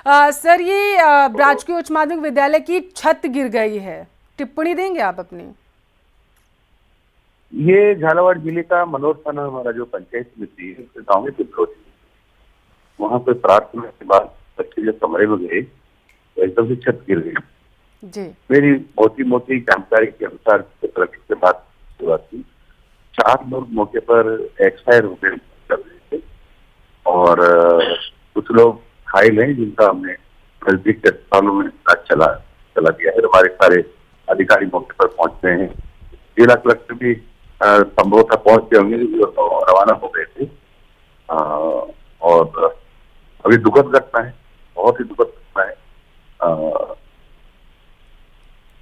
Sir, ये राजकीय उच्च माध्यमिक विद्यालय की छत गिर गई है, टिप्पणी देंगे आप अपनी? ये झालावाड़ जिले का मनोर थाना हमारा जो पंचायत समिति है उसके गाँव में विप्रोच, वहाँ पे प्रार्थना के बाद बच्चे जब कमरे में गए तो एकदम से छत गिर गई। जी। मेरी मोटी मोटी जानकारी के अनुसार से बात की 4 लोग मौके पर एक्सपायर हो गए कर रहे थे और कुछ लोग घायल हैं जिनका हमने नजदीक के अस्पतालों में इलाज चला दिया है। हमारे सारे अधिकारी मौके पर पहुंच गए हैं। जिला कलेक्टर भी संभवतः पहुंच गए होंगे, रवाना हो गए थे। और अभी दुखद घटना है, बहुत ही दुखद घटना है।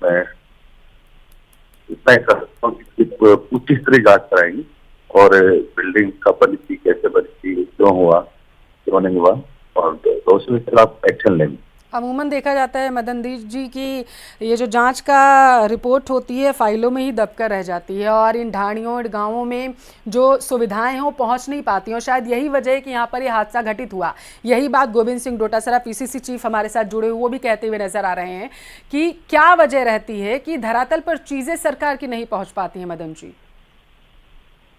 मैं इतना ही कर सकता हूँ कि पूरी तरह जांच कराएंगे और बिल्डिंग का बनी थी, कैसे बनी थी, क्यों हुआ, क्यों नहीं हुआ, और दोषियों के खिलाफ एक्शन लेंगे। अमूमन देखा जाता है मदन जी की ये जो जांच का रिपोर्ट होती है फाइलों में ही दबकर रह जाती है और इन ढाणियों गांवों में जो सुविधाएं हैं वो पहुंच नहीं पाती और शायद यही वजह है कि यहाँ पर ये हादसा घटित हुआ। यही बात गोविंद सिंह डोटासरा पीसीसी चीफ हमारे साथ जुड़े हुए वो भी कहते हुए नजर आ रहे हैं कि क्या वजह रहती है कि धरातल पर चीजें सरकार की नहीं पहुँच पाती हैं। मदन जी,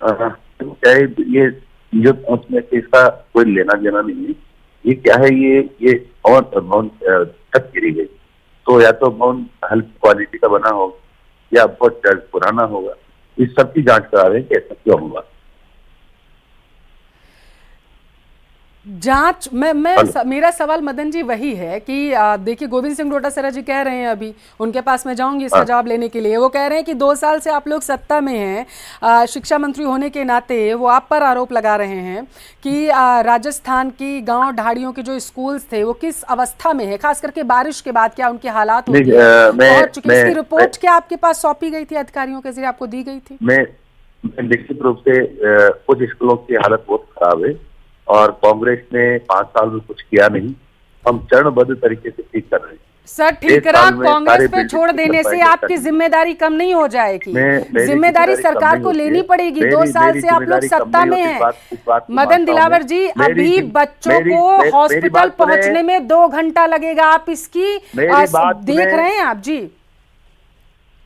क्या है, ये जो पहुंचने से इसका कोई लेना देना नहीं है। ये क्या है, ये भवन छत गिरी गई तो या तो भवन हल्की क्वालिटी का बना होगा या बहुत पुराना होगा। इस सब की जांच करा रहे हैं कि ऐसा क्यों होगा। जांच मेरा सवाल मदन जी वही है कि देखिए गोविंद सिंह डोटासरा जी कह रहे हैं, अभी उनके पास मैं जाऊंगी इसका जवाब लेने के लिए। वो कह रहे हैं कि 2 साल से आप लोग सत्ता में हैं, शिक्षा मंत्री होने के नाते वो आप पर आरोप लगा रहे हैं कि राजस्थान की गांव ढाड़ियों के जो स्कूल्स थे वो किस अवस्था में है, खास करके बारिश के बाद क्या उनके हालात होते हैं पहुंच चुके। इसकी रिपोर्ट क्या आपके पास सौंपी गई थी, अधिकारियों के जरिए आपको दी गई थी? मैं निश्चित रूप से कुछ स्कूलों की हालत बहुत खराब है और कांग्रेस ने 5 साल में कुछ किया नहीं। हम चरणबद्ध तरीके से ठीक कर रहे हैं। सर, ठीकरा कांग्रेस पे छोड़ देने से आपकी जिम्मेदारी कम नहीं हो जाएगी। जिम्मेदारी सरकार को लेनी पड़ेगी। 2 साल से आप लोग सत्ता में हैं। मदन दिलावर जी, अभी बच्चों को हॉस्पिटल पहुंचने में 2 घंटा लगेगा, आप इसकी देख रहे हैं आप जी?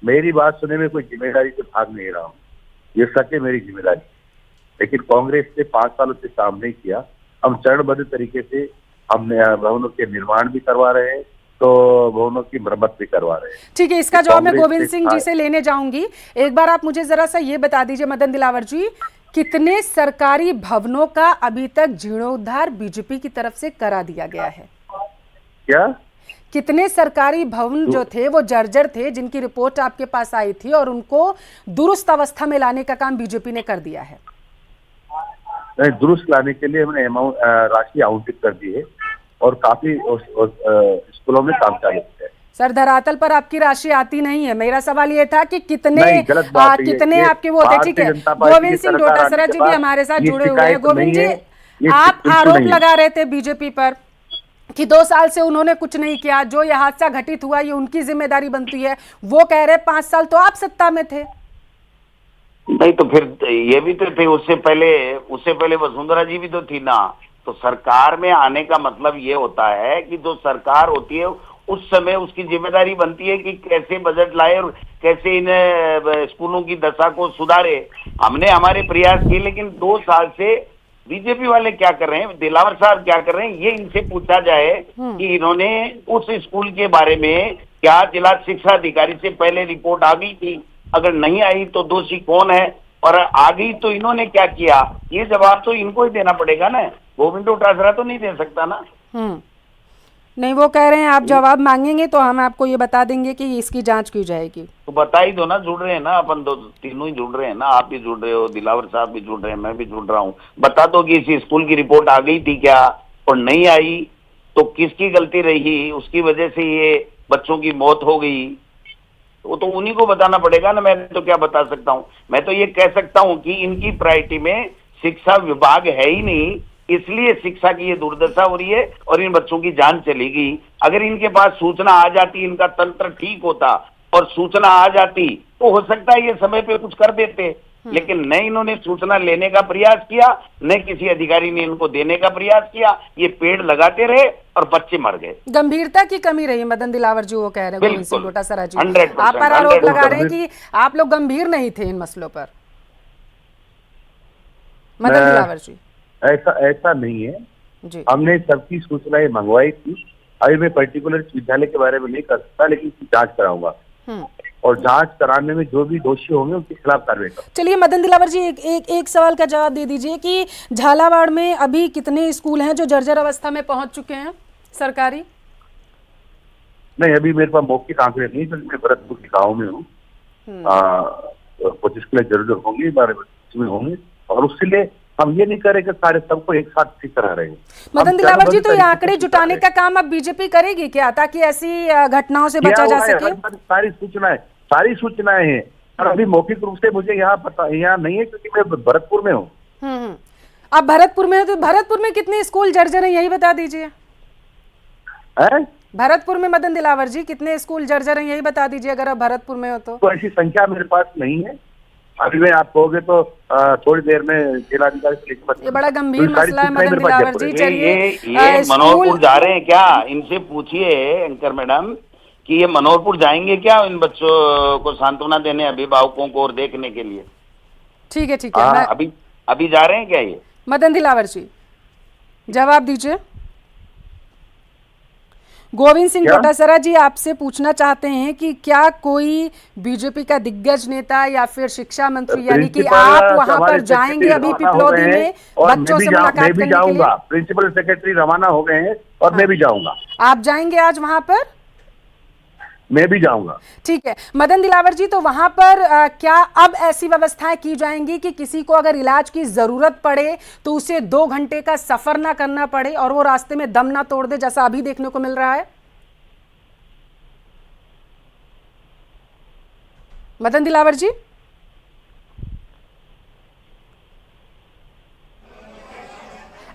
मेरी बात सुनने में कोई जिम्मेदारी से भाग नहीं रहा हूँ, ये सच है मेरी जिम्मेदारी। लेकिन कांग्रेस ने 5 सालों से काम नहीं किया। हम चरणबद्ध तरीके से हमने भवनों के निर्माण भी करवा रहे हैं तो भवनों की मरम्मत भी करवा रहे हैं। ठीक है, इसका जवाब मैं गोविंद सिंह जी से लेने जाऊंगी। एक बार आप मुझे जरा सा ये बता दीजिए मदन दिलावर जी, कितने सरकारी भवनों का अभी तक जीर्णोद्धार बीजेपी की तरफ से करा दिया गया है? क्या कितने सरकारी भवन जो थे वो जर्जर थे, जिनकी रिपोर्ट आपके पास आई थी और उनको दुरुस्त अवस्था में लाने का काम बीजेपी ने कर दिया है? दुरुस्त लाने के लिए हमने राशि आवंटित कर दी है और काफी स्कूलों में काम चालू है। सर, धरातल पर आपकी राशि आती नहीं है। मेरा सवाल ये था कि कितने आपके वो थे। ठीक है, गोविंद सिंह डोटासरा जी भी हमारे साथ जुड़े हुए हैं। गोविंद जी, आप आरोप लगा रहे थे बीजेपी पर कि 2 साल से उन्होंने कुछ नहीं किया, जो यह हादसा घटित हुआ ये उनकी जिम्मेदारी बनती है। वो कह रहे 5 साल तो आप सत्ता में थे। नहीं तो फिर ये भी तो थे, उससे पहले वसुंधरा जी भी तो थी ना। तो सरकार में आने का मतलब ये होता है कि जो सरकार होती है उस समय उसकी जिम्मेदारी बनती है कि कैसे बजट लाए और कैसे इन स्कूलों की दशा को सुधारे। हमने हमारे प्रयास किए, लेकिन 2 साल से बीजेपी वाले क्या कर रहे हैं, दिलावर साहब क्या कर रहे हैं, ये इनसे पूछा जाए कि इन्होंने उस स्कूल के बारे में क्या जिला शिक्षा अधिकारी से पहले रिपोर्ट आ गई थी? अगर नहीं आई तो दोषी कौन है, और आ गई तो इन्होंने क्या किया? ये जवाब तो इनको ही देना पड़ेगा ना, गोविंद डोटासरा तो नहीं दे सकता ना। नहीं, वो कह रहे हैं आप जवाब मांगेंगे तो हम आपको ये बता देंगे कि इसकी जांच की जाएगी। तो बता ही दो ना, जुड़ रहे हैं ना अपन, तीनों ही जुड़ रहे हैं ना। आप भी जुड़ रहे हो, दिलावर साहब भी जुड़ रहे हैं, मैं भी जुड़ रहा हूँ। बता दो कि इस स्कूल की रिपोर्ट आ गई थी क्या, और नहीं आई तो किसकी गलती रही, उसकी वजह से ये बच्चों की मौत हो गई। वो तो उन्हीं को बताना पड़ेगा ना, मैं तो क्या बता सकता हूँ। मैं तो ये कह सकता हूँ कि इनकी प्रायोरिटी में शिक्षा विभाग है ही नहीं, इसलिए शिक्षा की ये दुर्दशा हो रही है और इन बच्चों की जान चली गई। अगर इनके पास सूचना आ जाती, इनका तंत्र ठीक होता और सूचना आ जाती तो हो सकता है ये समय पे कुछ कर देते। लेकिन न इन्होंने सूचना लेने का प्रयास किया, न किसी अधिकारी ने इनको देने का प्रयास किया। ये पेड़ लगाते रहे और बच्चे मर गए। गंभीरता की कमी रही मदन दिलावर जी, वो कह रहे हैं गोविंद सिंह डोटासरा जी। 100%, आप पर आरोप लगा रहे हैं 100% कि आप लोग गंभीर नहीं थे इन मसलों पर, मदन दिलावर जी। ऐसा नहीं है जी हमने सबकी सूचनाएं मंगवाई थी। अभी मैं पर्टिकुलर विद्यालय के बारे में नहीं कर सकता, लेकिन इसकी जांच कराऊंगा और जांच कराने में जो भी दोषी होंगे उनके खिलाफ कार्रवाई करूंगा। चलिए मदन दिलावर जी, एक सवाल का जवाब दे दीजिए कि झालावाड़ में अभी कितने स्कूल हैं जो जर्जर अवस्था में पहुंच चुके हैं सरकारी? नहीं, अभी मेरे पास मौखिक आंकड़े नहीं, तो मैं भरतपुर के गाँव में हूँ। 25 किलो जरूर होंगे, 12 में होंगे, और उसके लिए हम ये नहीं करें कि सारे सबको एक साथ ठीक करा रहे हैं। मदन दिलावर जी, तो ये आंकड़े जुटाने का काम अब बीजेपी करेगी क्या, ताकि ऐसी घटनाओं से बचा जा सके? सारी सूचनाएं हैं, और अभी मौखिक रूप से मुझे यहाँ नहीं है, क्योंकि मैं भरतपुर में हूँ। अब भरतपुर में, तो भरतपुर में कितने स्कूल जर्जर हैं यही बता दीजिए। भरतपुर में मदन दिलावर जी कितने स्कूल जर्जर हैं यही बता दीजिए, अगर आप भरतपुर में हो तो। ऐसी संख्या मेरे पास नहीं है, अभी में आप कहोगे तो थोड़ी देर में जिलाधिकारी से लेकर। ये बड़ा गंभीर मसला है मदन दिलावर जी। चलिए, ये मनोहरपुर जा रहे हैं क्या? इनसे पूछिए एंकर मैडम कि ये मनोहरपुर जाएंगे क्या इन बच्चों को सांत्वना देने, अभिभावकों को और देखने के लिए? ठीक है ठीक है, अभी जा रहे हैं क्या ये? मदन दिलावर जी जवाब दीजिए। गोविंद सिंह डोटासरा जी आपसे पूछना चाहते हैं कि क्या कोई बीजेपी का दिग्गज नेता या फिर शिक्षा मंत्री, यानी कि आप वहां पर जाएंगे अभी पिपलौदी में बच्चों से मुलाकात करने के लिए? प्रिंसिपल सेक्रेटरी रवाना हो गए हैं और मैं भी जाऊंगा। आप जाएंगे आज वहां पर? मैं भी जाऊंगा। ठीक है मदन दिलावर जी, तो वहां पर क्या अब ऐसी व्यवस्थाएं की जाएंगी कि किसी को अगर इलाज की जरूरत पड़े तो उसे 2 घंटे का सफर ना करना पड़े और वो रास्ते में दम ना तोड़ दे, जैसा अभी देखने को मिल रहा है? मदन दिलावर जी,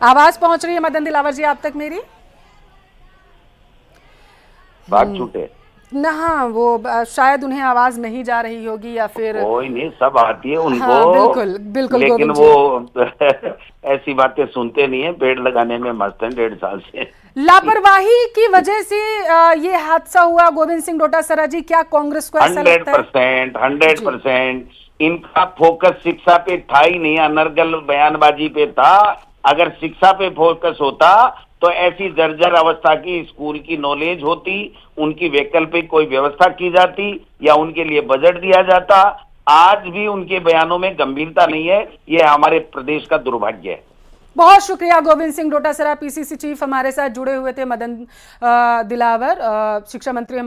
आवाज पहुंच रही है मदन दिलावर जी आप तक मेरी? बात छूटे ना, हाँ वो शायद उन्हें आवाज नहीं जा रही होगी या फिर कोई नहीं, सब आती है उनको। हाँ, बिल्कुल बिल्कुल, लेकिन वो ऐसी बातें सुनते नहीं है। पेड़ लगाने में मस्त है 1.5 साल से। लापरवाही की वजह से ये हादसा हुआ गोविंद सिंह डोटासरा जी, क्या कांग्रेस को ऐसा लगता है? 100% इनका फोकस शिक्षा पे था ही नहीं, अनर्गल बयानबाजी पे था। अगर शिक्षा पे फोकस होता तो ऐसी जर्जर अवस्था की स्कूल की नॉलेज होती, उनकी वैकल्पिक कोई व्यवस्था की जाती या उनके लिए बजट दिया जाता। आज भी उनके बयानों में गंभीरता नहीं है, ये हमारे प्रदेश का दुर्भाग्य है। बहुत शुक्रिया गोविंद सिंह डोटासरा, पीसीसी चीफ हमारे साथ जुड़े हुए थे। मदन दिलावर शिक्षा मंत्री